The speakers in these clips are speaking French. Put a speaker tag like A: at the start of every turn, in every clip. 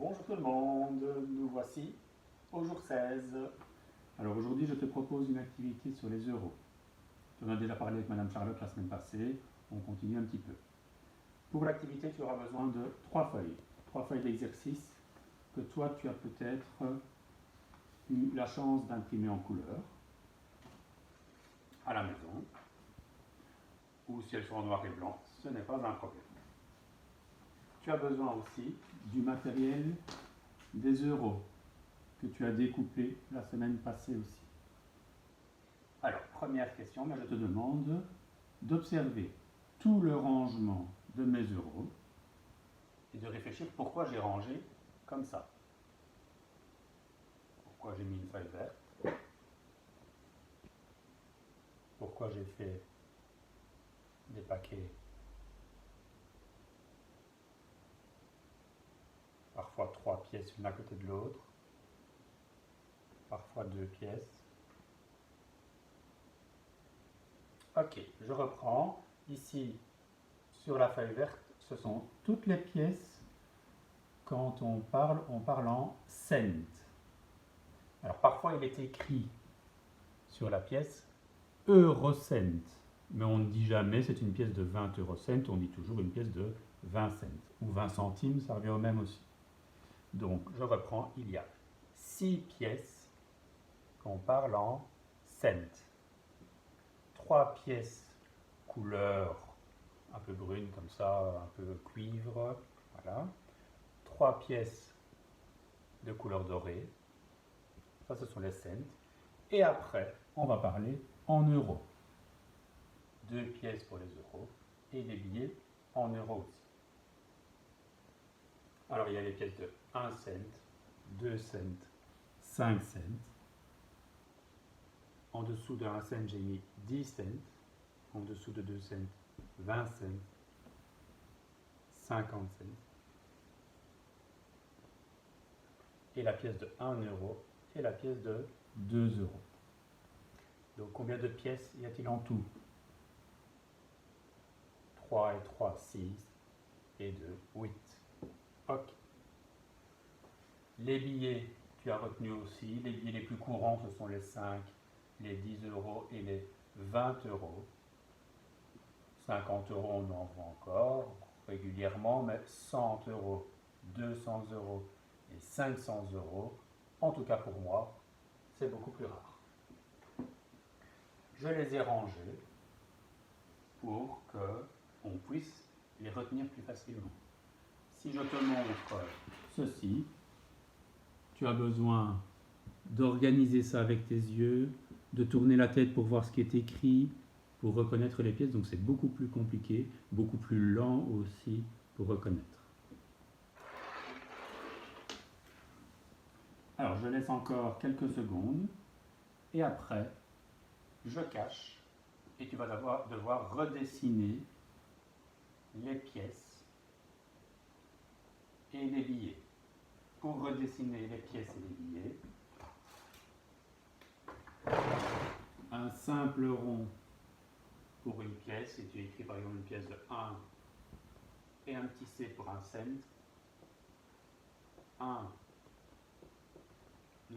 A: Bonjour tout le monde, nous voici au jour 16. Alors aujourd'hui je te propose une activité sur les euros. Tu en as déjà parlé avec Madame Charlotte la semaine passée, on continue un petit peu. Pour l'activité tu auras besoin de 3 feuilles d'exercice que toi tu as peut-être eu la chance d'imprimer en couleur à la maison, ou si elles sont en noir et blanc, ce n'est pas un problème. Tu as besoin aussi du matériel des euros que tu as découpé la semaine passée aussi. Alors, première question, mais je te demande d'observer tout le rangement de mes euros et de réfléchir pourquoi j'ai rangé comme ça. Pourquoi j'ai mis une feuille verte? Pourquoi j'ai fait des paquets parfois 3 pièces l'une à côté de l'autre, parfois 2 pièces. Ok, je reprends. Ici, sur la feuille verte, ce sont toutes les pièces. Quand on parle en cent. Alors parfois il est écrit sur la pièce eurocent, mais on ne dit jamais c'est une pièce de 20 eurocents, on dit toujours une pièce de 20 cents. Ou 20 centimes, ça revient au même aussi. Donc je reprends, il y a 6 pièces qu'on parle en cent. 3 pièces couleur un peu brune comme ça, un peu cuivre, voilà. 3 pièces de couleur dorée, ça ce sont les cents. Et après, on va parler en euros. 2 pièces pour les euros et des billets en euros aussi. Alors il y a les pièces de 1 cent, 2 cents, 5 cents. En dessous de 1 cent, j'ai mis 10 cents. En dessous de 2 cents, 20 cents, 50 cents. Et la pièce de 1 euro et la pièce de 2 euros. Donc combien de pièces y a-t-il en tout? 3 et 3, 6 et 2, 8. Ok. Les billets, tu as retenu aussi. Les billets les plus courants, ce sont les 5, les 10 euros et les 20 euros. 50 euros, on en voit encore régulièrement, mais 100 euros, 200 euros et 500 euros, en tout cas pour moi, c'est beaucoup plus rare. Je les ai rangés pour qu'on puisse les retenir plus facilement. Si je te montre ceci, tu as besoin d'organiser ça avec tes yeux, de tourner la tête pour voir ce qui est écrit, pour reconnaître les pièces. Donc c'est beaucoup plus compliqué, beaucoup plus lent aussi pour reconnaître. Alors je laisse encore quelques secondes et après je cache et tu vas devoir redessiner les pièces et les billets. Pour redessiner les pièces et les billets, un simple rond pour une pièce, et tu écris par exemple une pièce de 1 et un petit C pour un cent, 1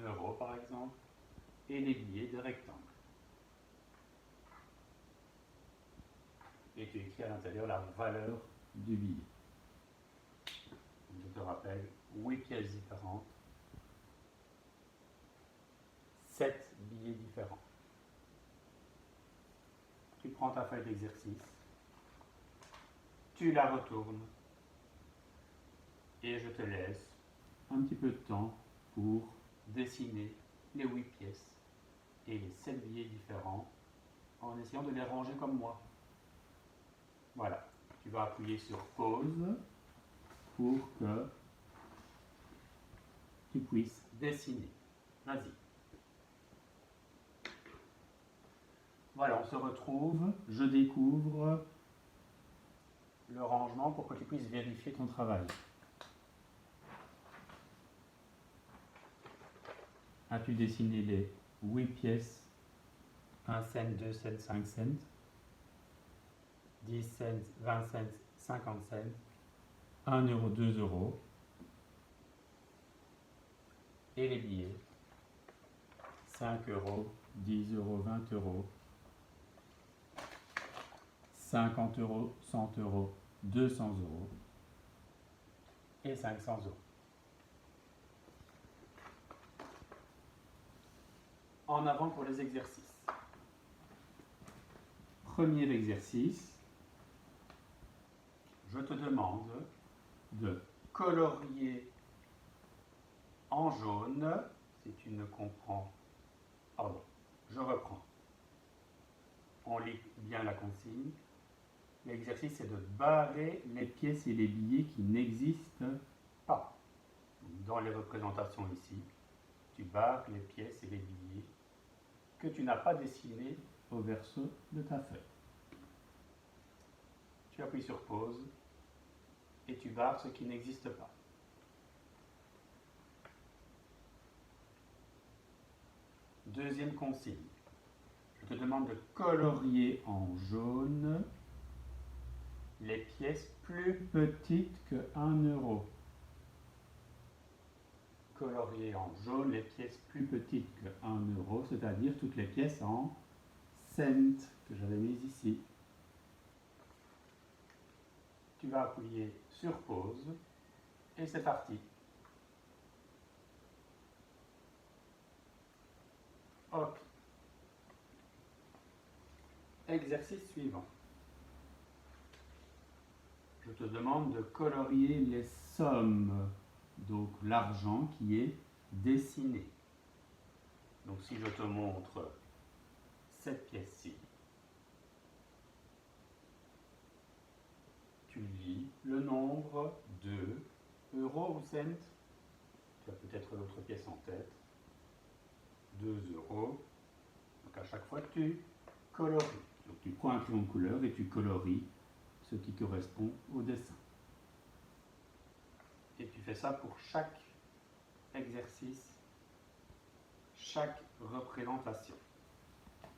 A: euro par exemple, et les billets de rectangle. Et tu écris à l'intérieur la valeur du billet. Je te rappelle, 8 pièces différentes, 7 billets différents. Tu prends ta feuille d'exercice, tu la retournes et je te laisse un petit peu de temps pour dessiner les 8 pièces et les 7 billets différents en essayant de les ranger comme moi. Voilà, tu vas appuyer sur pause pour que tu puisses dessiner. Vas-y. Voilà, on se retrouve, je découvre le rangement pour que tu puisses vérifier ton travail. As-tu dessiné les 8 pièces? 1 cent, 2 cents, 5 cents, 10 cents, 20 cents, 50 cents, 1 euro, 2 euros. et les billets. 5 €, 10 €, 20 €, 50 €, 100 €, 200 € et 500 €. En avant pour les exercices. Premier exercice, je te demande de colorier en jaune, si tu ne comprends, pardon, je reprends. On lit bien la consigne. L'exercice est de barrer les pièces et les billets qui n'existent pas. Dans les représentations ici, tu barres les pièces et les billets que tu n'as pas dessinés au verso de ta feuille. Tu appuies sur pause et tu barres ce qui n'existe pas. Deuxième consigne. Je te demande de colorier en jaune les pièces plus petites que 1 €. Colorier en jaune les pièces plus petites que 1 €, c'est-à-dire toutes les pièces en cents que j'avais mises ici. Tu vas appuyer sur pause et c'est parti. Ok. Exercice suivant. Je te demande de colorier les sommes, donc l'argent qui est dessiné. Donc si je te montre cette pièce-ci, tu lis le nombre de euros ou cents. Tu as peut-être l'autre pièce en tête. 2 €. Donc à chaque fois tu colories. Donc tu prends un crayon de couleur et tu colories ce qui correspond au dessin. Et tu fais ça pour chaque exercice, chaque représentation.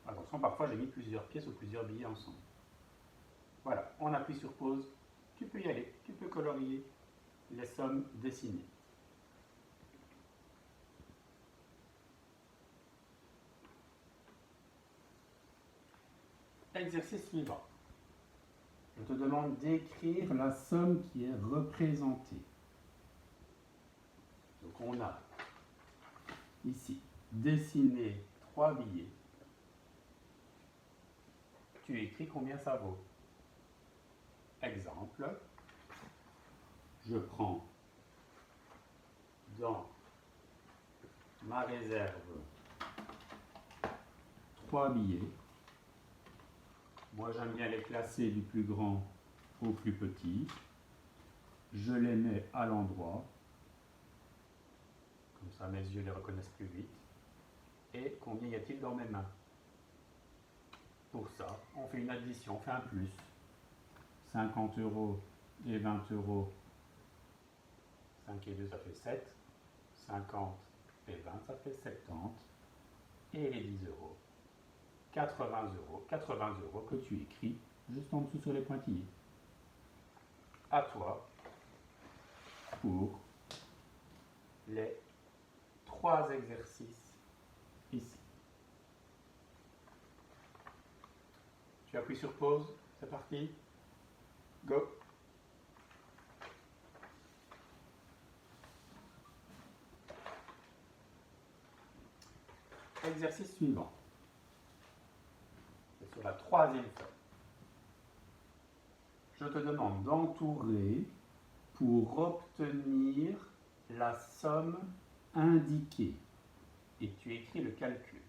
A: Attention, parfois j'ai mis plusieurs pièces ou plusieurs billets ensemble. Voilà, on appuie sur pause, tu peux y aller, tu peux colorier les sommes dessinées. Exercice suivant. Je te demande d'écrire la somme qui est représentée. Donc on a ici dessiné 3 billets. Tu écris combien ça vaut. Exemple, je prends dans ma réserve 3 billets. Moi, j'aime bien les classer du plus grand au plus petit. Je les mets à l'endroit. Comme ça, mes yeux les reconnaissent plus vite. Et combien y a-t-il dans mes mains? Pour ça, on fait une addition, on fait un plus. 50 € et 20 €. 5 et 2, ça fait 7. 50 et 20, ça fait 70. Et les 10 €. 80 €. 80 € que tu écris juste en dessous sur les pointillés. À toi pour les 3 exercices ici. Tu appuies sur pause, c'est parti. Go. Exercice suivant. C'est sur la 3e feuille. Je te demande d'entourer pour obtenir la somme indiquée. Et tu écris le calcul.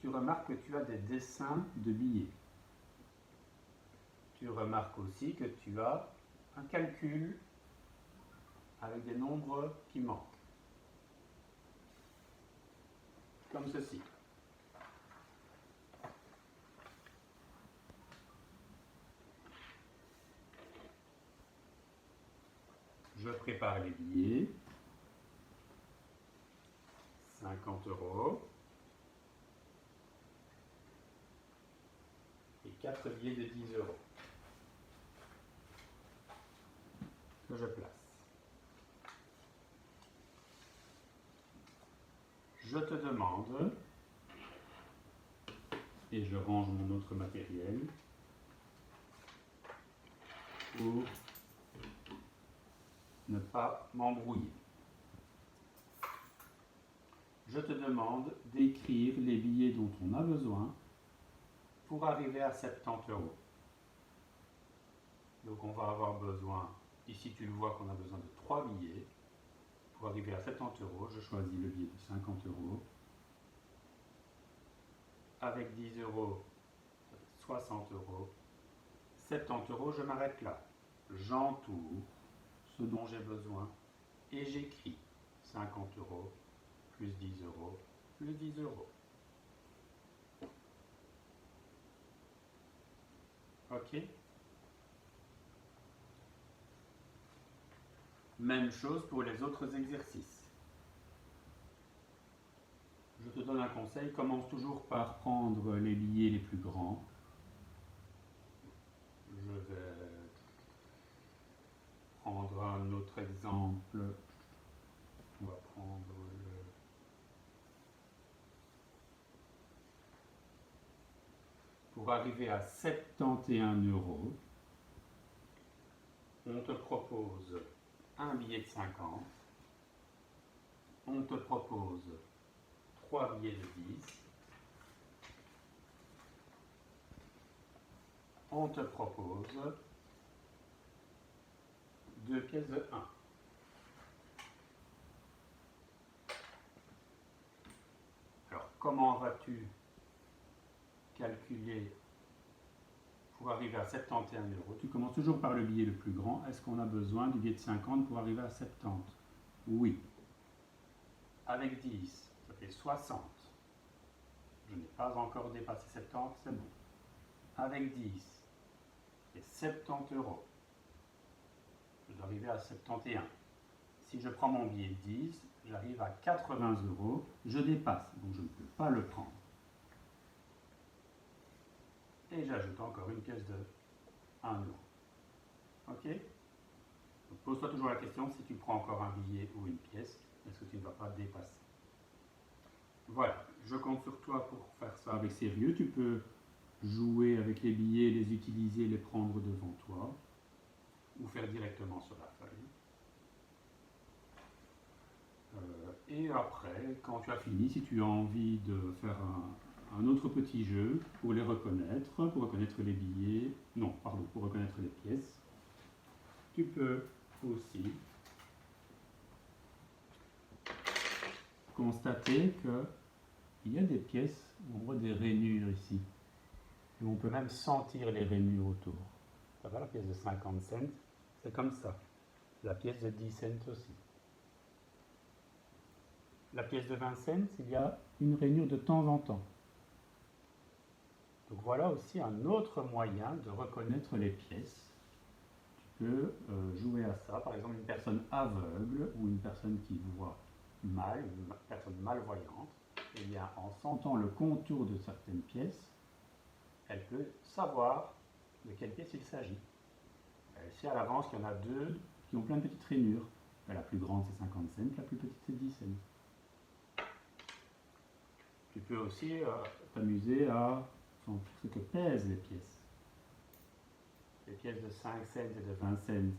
A: Tu remarques que tu as des dessins de billets. Tu remarques aussi que tu as un calcul avec des nombres qui manquent. Comme ceci. Je prépare les billets. 50 € et 4 billets de 10 € que je place. je te demande, et je range mon autre matériel, pour ne pas m'embrouiller. Je te demande d'écrire les billets dont on a besoin pour arriver à 70 euros. Donc on va avoir besoin, ici tu le vois qu'on a besoin de 3 billets. Pour arriver à 70 euros, je choisis le billet de 50 euros. Avec 10 euros, 60 euros. 70 euros, je m'arrête là. J'entoure ce dont j'ai besoin et j'écris 50 euros plus 10 euros plus 10 euros. Ok? Même chose pour les autres exercices. Je te donne un conseil, commence toujours par prendre les billets les plus grands. Je vais prendre un autre exemple. On va prendre le... Pour arriver à 71 euros, on te propose un billet de 50, on te propose 3 billets de 10, on te propose 2 pièces de 1. Alors, comment vas-tu calculer pour arriver à 71 euros? Tu commences toujours par le billet le plus grand. Est-ce qu'on a besoin du billet de 50 pour arriver à 70? Oui. Avec 10, ça fait 60. Je n'ai pas encore dépassé 70, c'est bon. Avec 10, c'est 70 euros. Je dois arriver à 71. Si je prends mon billet de 10, j'arrive à 80 euros. Je dépasse, donc je ne peux pas le prendre. Et j'ajoute encore une pièce de 1 euro. Ok? Pose-toi toujours la question, si tu prends encore un billet ou une pièce, est-ce que tu ne vas pas dépasser? Voilà, je compte sur toi pour faire ça avec sérieux. Tu peux jouer avec les billets, les utiliser, les prendre devant toi, ou faire directement sur la feuille. Et après, quand tu as fini, si tu as envie de faire un autre petit jeu pour les reconnaître, pour reconnaître les billets, non, pardon, pour reconnaître les pièces, tu peux aussi constater qu'il y a des pièces où on voit des rainures ici. Et on peut même sentir les rainures autour. Ça va, la pièce de 50 cents, c'est comme ça. La pièce de 10 cents aussi. La pièce de 20 cents, il y a une rainure de temps en temps. Donc voilà aussi un autre moyen de reconnaître les pièces. Tu peux jouer à ça. Par exemple, une personne aveugle ou une personne qui voit mal, une personne malvoyante, eh bien, en sentant le contour de certaines pièces, elle peut savoir de quelle pièce il s'agit. Elle sait à l'avance qu'il y en a deux qui ont plein de petites rainures. La plus grande c'est 50 cents, la plus petite c'est 10 cents. Tu peux aussi t'amuser à sentir ce que pèsent les pièces. Les pièces de 5 cents et de 20 cents,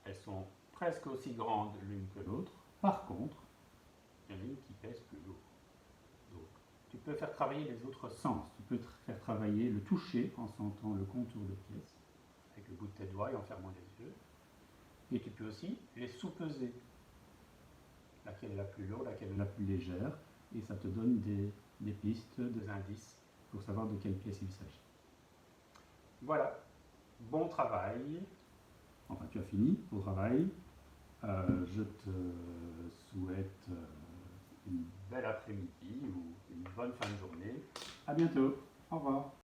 A: elles sont presque aussi grandes l'une que l'autre. Par contre, il y en a une qui pèse plus lourd. Donc, tu peux faire travailler les autres sens. Tu peux faire travailler le toucher en sentant le contour de pièces, avec le bout de tes doigts et en fermant les yeux. Et tu peux aussi les sous-peser. Laquelle est la plus lourde, laquelle est la plus légère. Et ça te donne des pistes, des indices pour savoir de quelle pièce il s'agit. Voilà, bon travail. Enfin, tu as fini ton travail. Je te souhaite une belle après-midi ou une bonne fin de journée. À bientôt. Au revoir.